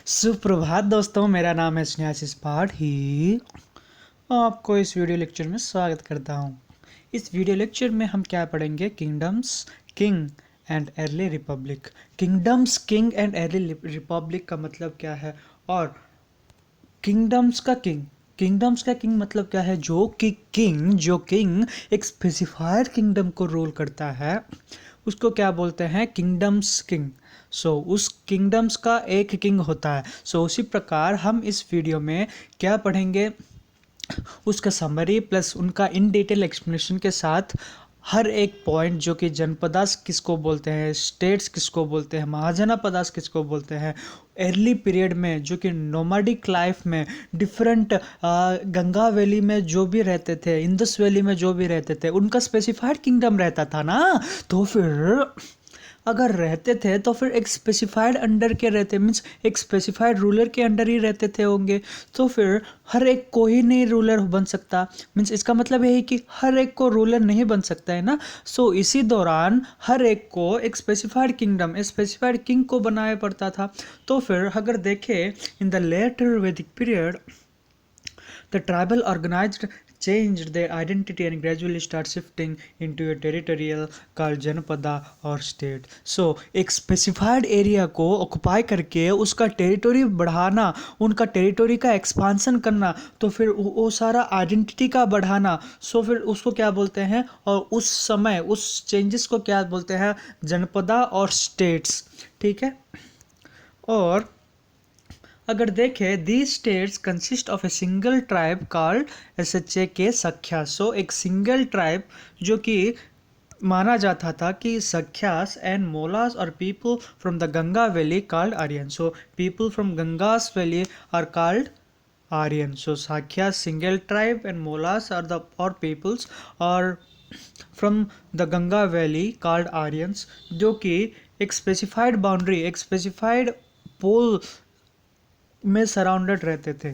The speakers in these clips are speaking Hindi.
सुप्रभात दोस्तों, मेरा नाम है स्नेहाशीष पाठी। आपको इस वीडियो लेक्चर में स्वागत करता हूं। इस वीडियो लेक्चर में हम क्या पढ़ेंगे? Kingdoms, king and early Republic. Kingdoms, king and early Republic का मतलब क्या है? और किंगडम्स का किंग, किंगडम्स का किंग मतलब क्या है? जो किंग एक स्पेसिफाइड किंगडम को रूल करता है उसको क्या बोलते हैं? Kingdoms king. उस किंगडम्स का एक किंग होता है। उसी प्रकार हम इस वीडियो में क्या पढ़ेंगे? उसका समरी प्लस उनका इन डिटेल एक्सप्लेनेशन के साथ हर एक पॉइंट, जो कि जनपदास किसको बोलते हैं, स्टेट्स किसको बोलते हैं, महाजनपदास किसको बोलते हैं, अर्ली पीरियड में जो कि नोमैडिक लाइफ में डिफरेंट गंगा वैली में जो भी रहते थे, इंदस वैली में जो भी रहते थे, उनका स्पेसिफाइड किंगडम रहता था ना। तो फिर अगर रहते थे तो फिर एक स्पेसिफाइड अंडर के रहते, मीन्स एक स्पेसिफाइड रूलर के अंडर ही रहते थे होंगे। तो फिर हर एक को ही नहीं रूलर बन सकता, मीन्स इसका मतलब ये है कि हर एक को रूलर नहीं बन सकता है ना। इसी दौरान हर एक को एक स्पेसिफाइड किंगडम, एक स्पेसिफाइड किंग को बनाया पड़ता था। तो फिर अगर देखें इन द लेटर वैदिक period, the tribal organized changed their identity and gradually start shifting into a territorial called जनपदा और स्टेट। एक स्पेसिफाइड एरिया को ऑक्युपाई करके उसका टेरिटोरी बढ़ाना, उनका टेरिटोरी का एक्सपांसन करना, तो फिर वो सारा आइडेंटिटी का बढ़ाना। फिर उसको क्या बोलते हैं? और उस समय उस चेंजेस को क्या बोलते हैं? जनपदा और स्टेट्स। ठीक है। और अगर देखें, these states consist of a single tribe called SHK सख्या। एक सिंगल ट्राइब जो कि माना जाता था कि सख्यास and Mallas or people from the Ganga valley called Aryan. People from Ganga's valley are called Aryan. Sakyas single tribe and Molas are the or peoples or from the Ganga Valley called Aryans, जो कि एक स्पेसिफाइड बाउंड्री, एक स्पेसिफाइड पोल में सराउंडेड रहते थे।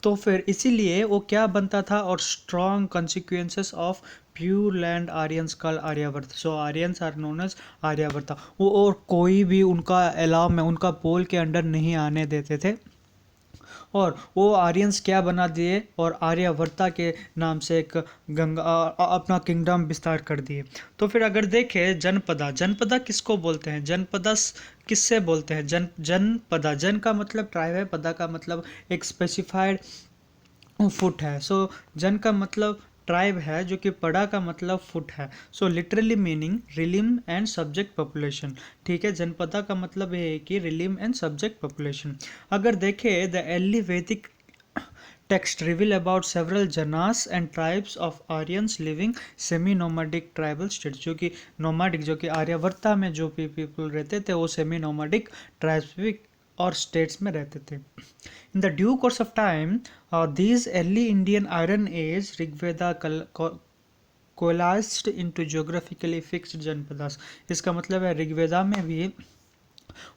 तो फिर इसीलिए वो क्या बनता था? और strong consequences of pure land Aryans called Aryavart. Aryans are known as Aryavarta. वो और कोई भी उनका अलाव में, उनका पोल के अंडर नहीं आने देते थे। और वो आर्यंस क्या बना दिए? और आर्यावर्ता के नाम से एक गंगा अपना किंगडम विस्तार कर दिए। तो फिर अगर देखें, जनपदा, जनपदा किसको बोलते हैं? जनपदा किससे बोलते हैं? जनपदा, जन का मतलब ट्राइब है, पदा का मतलब एक स्पेसिफाइड फुट है। जन का मतलब ट्राइब है, जो कि पड़ा का मतलब फुट है। Literally meaning realm and subject population. ठीक है, जनपदा का मतलब ये है कि रिलिम एंड सब्जेक्ट पॉपुलेशन। अगर देखें, द अर्ली वैदिक text reveal about several janas and tribes of Aryans living semi-nomadic tribal states। जो कि nomadic, जो कि आर्यावर्ता में जो पीपल रहते थे वो सेमी नोमैडिक ट्राइब्स भी और स्टेट्स में रहते थे। In the due course of time, these early Indian Iron Age Rigveda coalesced into geographically fixed Janapadas. इसका मतलब है ऋग्वेदा में भी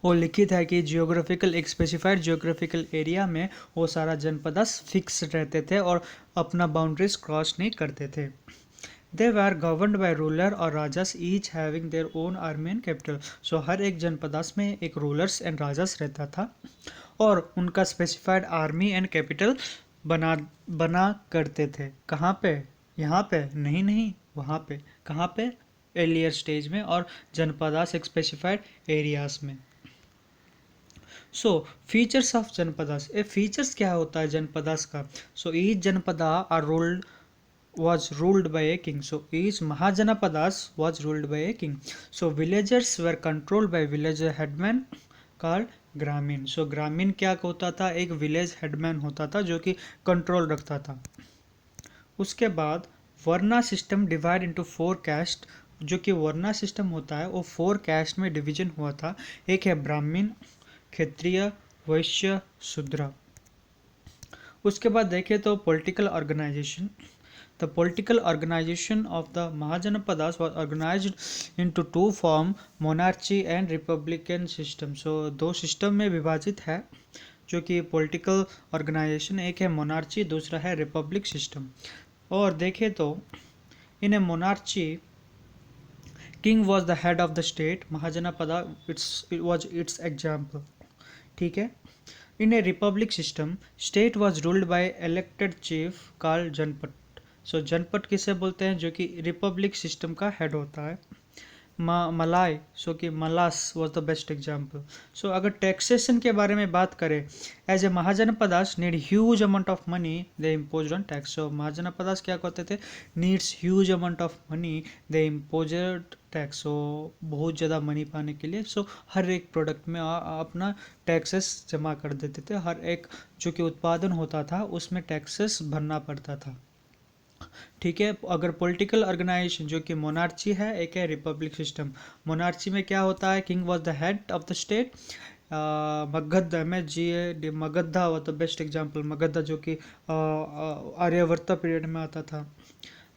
वो लिखित है कि जियोग्राफिकल, एक स्पेसिफाइड जियोग्राफिकल एरिया में वो सारा जनपदास फिक्स रहते थे और अपना बाउंड्रीज क्रॉस नहीं करते थे। They were governed by ruler or rajas each having their own army and capital. हर एक जनपदास में एक रूलर्स एंड राजास रहता था और उनका स्पेसिफाइड आर्मी एंड कैपिटल बना करते थे। कहाँ पे? यहाँ पे नहीं, नहीं, वहाँ पे। कहाँ पे? एलियर स्टेज में और जनपदास एक स्पेसिफाइड एरियाज में। Features of Janapadas. ए फीचर्स क्या होता है जनपदास का? Each Janapada are ruled was ruled by a king. Each Mahajanapadas was ruled by a king. Villagers were controlled by village headman called ग्रामीण। ग्रामीण क्या होता था? एक विलेज हेडमैन होता था जो कि कंट्रोल रखता था। उसके बाद वर्ना सिस्टम डिवाइड इनटू 4 कैस्ट। जो कि वर्ना सिस्टम होता है वो 4 कैस्ट में डिवीजन हुआ था। एक है ब्राह्मण, क्षत्रिय, वैश्य, शूद्र। उसके बाद देखें तो political organisation. The political organization of the Mahajanapadas was organized into two forms, monarchy and republican system। दो सिस्टम में विभाजित है जो कि पॉलिटिकल ऑर्गेनाइजेशन, एक है मोनार्ची, दूसरा है रिपब्लिक सिस्टम। और देखें तो in a monarchy, king was the head of the state, Mahajanapada it was its example. ठीक है। In a republic system, state was ruled by elected chief called जनपद. So जनपद किसे बोलते हैं, जो कि रिपब्लिक सिस्टम का हेड होता है. मलाई, सो कि Mallas was the best example. So अगर टैक्सेशन के बारे में बात करें, as a Mahajanapadas need huge amount of money they impose on tax. So Mahajanapadas क्या कहते थे, needs huge amount of money they imposed tax. So बहुत ज़्यादा मनी पाने के लिए सो हर एक प्रोडक्ट में अपना टैक्सेस जमा कर देते थे. हर एक जो कि उत्पादन होता था उसमें टैक्सेस भरना पड़ता था. ठीक है. अगर पॉलिटिकल ऑर्गेनाइजेशन जो कि मोनार्ची है, एक है रिपब्लिक सिस्टम. मोनार्ची में क्या होता है, king was the head of the state. Magadh में जी Magadha was the best example. Magadha जो कि आर्यवर्त पीरियड में आता था.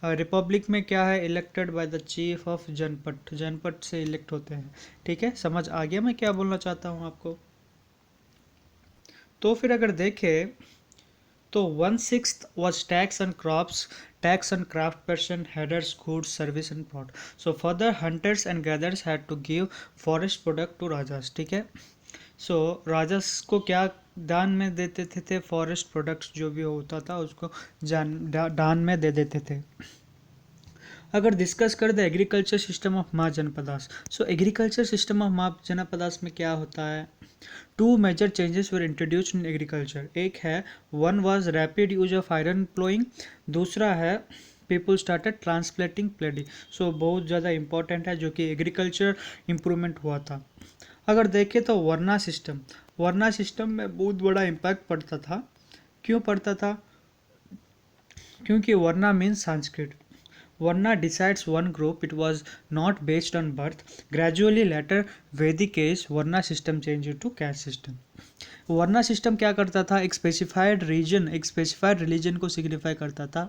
रिपब्लिक में क्या है, elected by the chief of जनपद. जनपद से इलेक्ट होते हैं. ठीक है, समझ आ गया मैं क्या बोलना चाहता हूँ आपको. तो फिर अगर देखें तो 1/6 was tax on crops, tax on craft person, headers, goods, service and product. So further hunters and gatherers had to give forest product to rajas. ठीक है. सो राजस को क्या दान में देते थे फॉरेस्ट प्रोडक्ट्स जो भी होता था उसको दान में दे देते थे. अगर डिस्कस कर the agriculture system of Mahajanapadas. So agriculture system of Mahajanapadas में क्या होता है, two major changes were introduced in agriculture. एक है, one was rapid use of iron ploughing. दूसरा है people started transplanting paddy. So बहुत ज़्यादा इंपॉर्टेंट है जो कि एग्रीकल्चर इम्प्रूवमेंट हुआ था. अगर देखें तो वर्ना सिस्टम, वर्ना सिस्टम में बहुत बड़ा इम्पैक्ट पड़ता था. क्यों पड़ता था, क्योंकि varna means Sanskrit. Varna decides one group. It was not based on birth. Gradually later Vedic age Varna system changed to caste system. वर्ना सिस्टम क्या करता था, एक स्पेसिफाइड रीजन, एक स्पेसिफाइड रिलीजन को सिग्निफाई करता था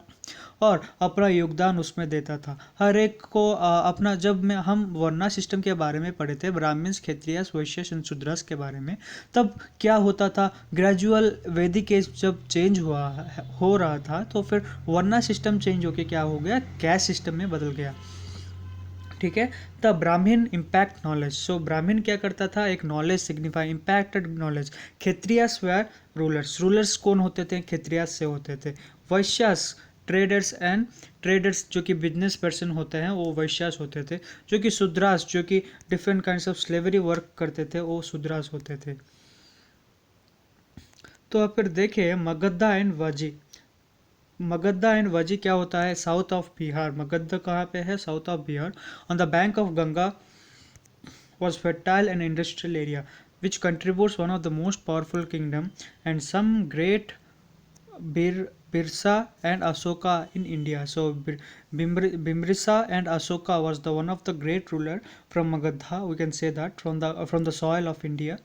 और अपना योगदान उसमें देता था. हर एक को अपना. जब मैं हम वर्ना सिस्टम के बारे में पढ़े थे, ब्राह्मण्स, क्षत्रियस, वैश्यस एंड शूद्रस के बारे में, तब क्या होता था, ग्रेजुअल वैदिक एज जब चेंज हो रहा था तो फिर वर्ना सिस्टम चेंज होके क्या हो गया, कैस्ट सिस्टम में बदल गया. ठीक है. द ब्राह्मण इम्पैक्ट नॉलेज. सो ब्राह्मण क्या करता था, एक knowledge signify, impacted knowledge. Kshatriyas were rulers. Rulers कौन होते थे, क्षत्रियस से होते थे. वैश्यास ट्रेडर्स एंड ट्रेडर्स जो कि बिजनेस पर्सन होते हैं वो वैश्यास होते थे. जो कि शूद्रास जो कि different kinds of slavery work करते थे वो शूद्रास होते थे. तो अब फिर देखें Magadha and Vaji. Magadha and वजी क्या होता है, साउथ ऑफ बिहार. मगधा कहाँ पे है, south of Bihar. On the bank of Ganga was fertile and industrial area which contributes one of the most powerful kingdom and some great Birsa and Asoka in India. So Bimrisa and Asoka was the one of the great ruler from Magadha. We can say that from the soil of India.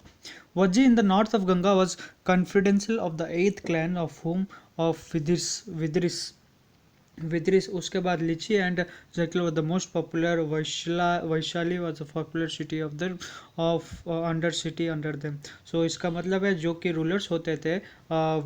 Vaji in the north of Ganga was confidential of the 8th clan of whom of Vidris. उसके बाद लिची एंड जैकल were the most popular. Vaishali was the popular city of the under city under them. So इसका मतलब है जो कि रूलर्स होते थे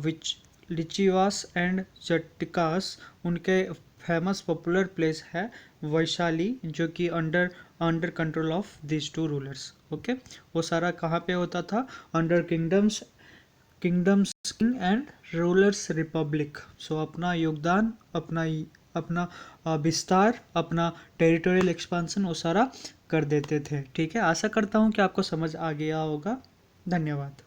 विच लिचीवास एंड चट्टिकास, उनके फेमस पॉपुलर प्लेस है वैशाली जो कि under control of this two rulers. Okay, वो सारा कहाँ पे होता था, under kingdoms king and rulers republic. So अपना योगदान, अपना विस्तार, अपना टेरिटोरियल एक्सपांसन वो सारा कर देते थे. ठीक है, आशा करता हूँ कि आपको समझ आ गया होगा. धन्यवाद.